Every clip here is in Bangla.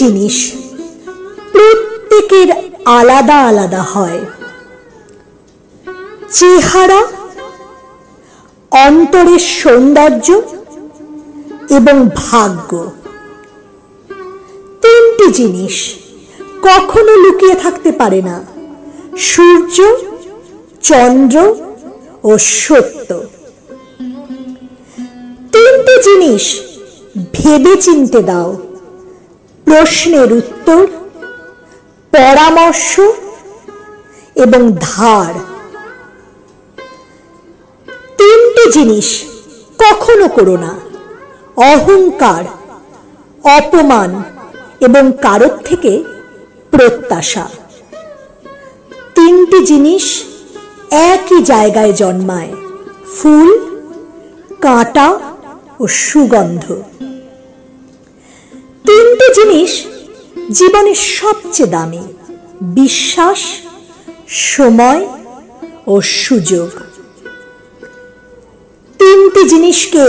জিনিস প্রত্যেকের আলাদা আলাদা হয়। চেহারা, অন্তরের সৌন্দর্য এবং ভাগ্য। তিনটি জিনিস কখনো লুকিয়ে থাকতে পারে না: সূর্য, চন্দ্র ও সত্য। তিনটি জিনিস ভেবে চিনতে দাও: প্রশ্নের উত্তর, পরামর্শ এবং ধার। তিনটি জিনিস কখনো করো না: অহংকার, অপমান এবং কারোর থেকে প্রত্যাশা। তিনটি জিনিস একই জায়গায় জন্মায়: ফুল, কাঁটা ও সুগন্ধ। তিনটি জিনিস জীবনের সবচেয়ে দামি: বিশ্বাস, সময় ও সুযোগ। তিনটি জিনিসকে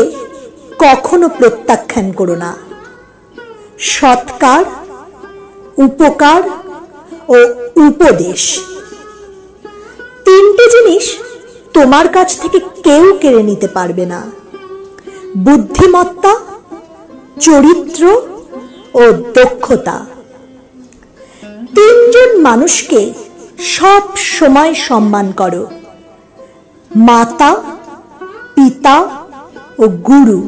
কখনো প্রত্যাখ্যান করো না: সৎকার, উপকার ও উপদেশ। তিনটি জিনিস তোমার কাছ থেকে কেউ কেড়ে নিতে পারবে না: বুদ্ধিমত্তা, চরিত্র ও দক্ষতা। তিনজন মানুষকে সব সময় সম্মান করো: মাতা, পিতা ও গুরু।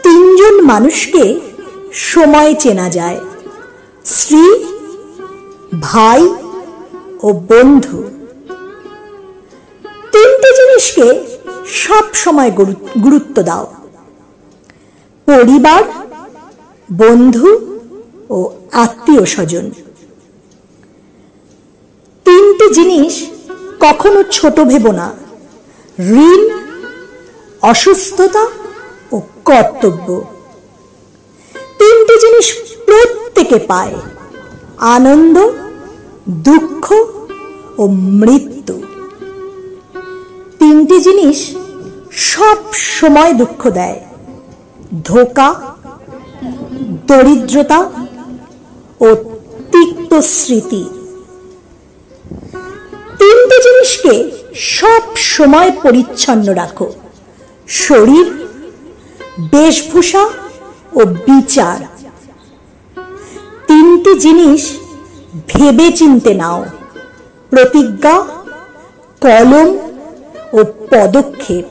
তিনজন মানুষকে সময় চেনা যায়: স্ত্রী, ভাই ও বন্ধু। তিনটি জিনিসকে সব সময় গুরুত্ব দাও: পরিবার, বন্ধু ও আত্মীয় স্বজন। তিনটি জিনিস কখনো ছোট ভেবো না: ঋণ, অসুস্থতা ও কর্তব্য। তিনটি জিনিস প্রত্যেকে পায়: আনন্দ, দুঃখ ও মৃত্যু। তিনটি জিনিস সব সময় দুঃখ দেয়: ধোঁকা, দরিদ্রতা ও তিক্ত স্মৃতি। তিনটি জিনিসকে সব সময় পরিচ্ছন্ন রাখো: শরীর, বেশভূষা ও বিচার। তিনটি জিনিস ভেবে চিনতে নাও: প্রতিজ্ঞা, কলম ও পদক্ষেপ।